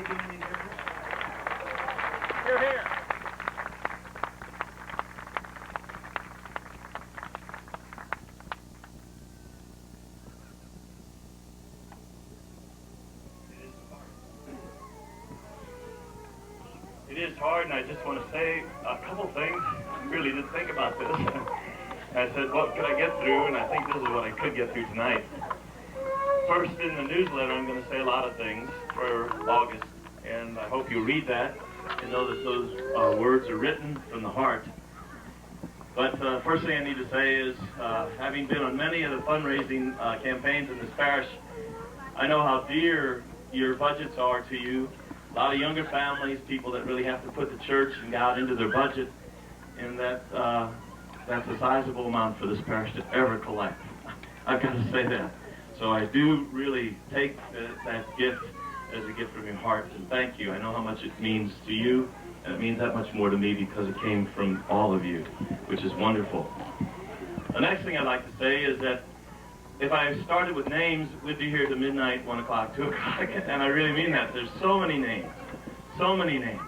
doing any different? Here, here. It is hard, and I just want to say a couple things. I really didn't think about this. I said, what could I get through? And I think this is what I could get through tonight. First, in the newsletter, I'm going to say a lot of things for August, and I hope you read that and know that those words are written from the heart. But first thing I need to say is, having been on many of the fundraising campaigns in this parish, I know how dear your budgets are to you. A lot of younger families, people that really have to put the church and God into their budget, and that's a sizable amount for this parish to ever collect. I've got to say that. So I do really take that gift as a gift from your heart, and thank you. I know how much it means to you, and it means that much more to me because it came from all of you, which is wonderful. The next thing I'd like to say is that if I started with names, we'd be here to midnight, 1 o'clock, 2 o'clock, and I really mean that. There's so many names, so many names.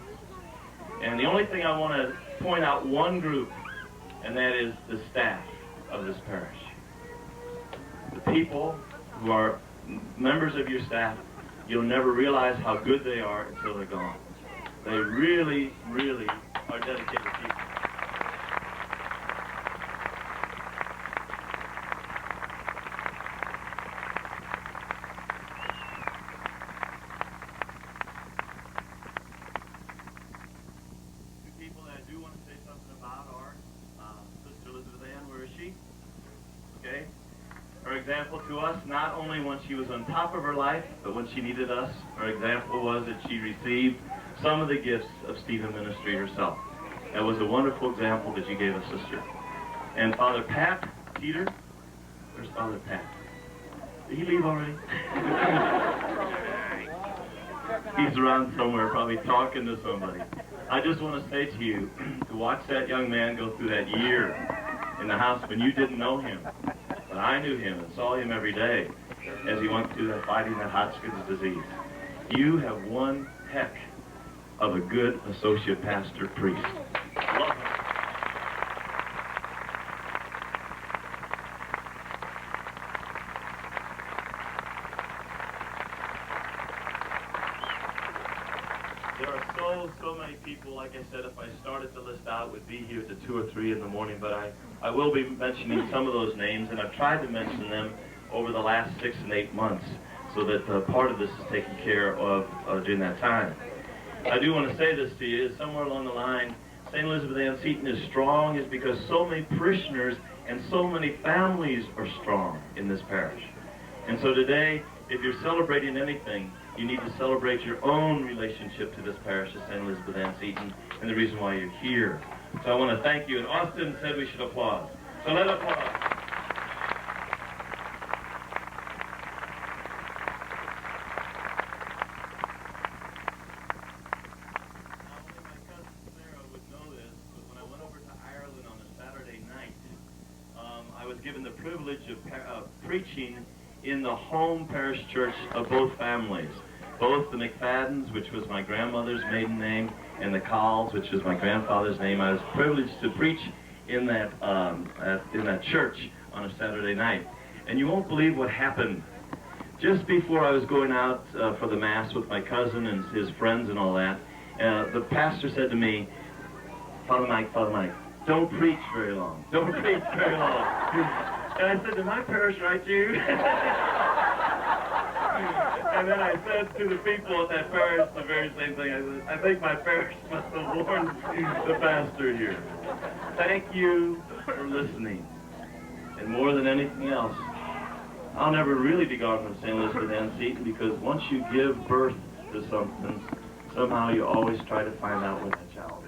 And the only thing I want to point out one group, and that is the staff of this parish. The people who are members of your staff, you'll never realize how good they are until they're gone. They really, really are dedicated people. Her example to us, not only when she was on top of her life, but when she needed us, her example was that she received some of the gifts of Stephen Ministry herself. That was a wonderful example that you gave us, sister. And Father Pat Peter, where's Father Pat? Did he leave already? He's around somewhere, probably talking to somebody. I just want to say to you, to watch that young man go through that year in the house when you didn't know him, but I knew him and saw him every day as he went through that fighting that Hodgkin's disease. You have one heck of a good associate pastor priest. Love him. There are so many people, like I said, if I started to list out, would be here to 2 or 3 in the morning, but I will be mentioning some of those names, and I've tried to mention them over the last 6 and 8 months so that part of this is taken care of during that time. I do want to say this to you, somewhere along the line, St. Elizabeth Ann Seton is strong is because so many parishioners and so many families are strong in this parish. And so today, if you're celebrating anything, you need to celebrate your own relationship to this parish of St. Elizabeth Ann Seton and the reason why you're here. So I want to thank you. And Austin said we should applaud. So let us applaud. I was given the privilege of preaching in the home parish church of both families, both the McFaddens, which was my grandmother's maiden name, and the Cowles, which was my grandfather's name. I was privileged to preach in that church on a Saturday night. And you won't believe what happened. Just before I was going out for the Mass with my cousin and his friends and all that, the pastor said to me, Father Mike, don't preach very long. Don't preach very long. And I said, did my parish write you? And then I said to the people at that parish the very same thing. I said, I think my parish must have warned the pastor here. Thank you for listening. And more than anything else, I'll never really be gone from St. Elizabeth Ann Seton because once you give birth to something, somehow you always try to find out what that child is.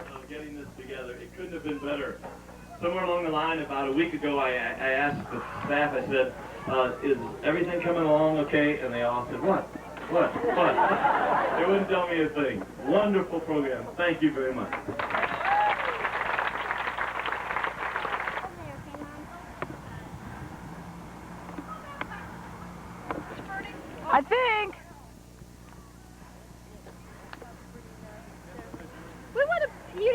part of getting this together. It couldn't have been better. Somewhere along the line, about a week ago, I asked the staff, I said, is everything coming along okay? And they all said, what? What? They wouldn't tell me a thing. Wonderful program. Thank you very much. I think.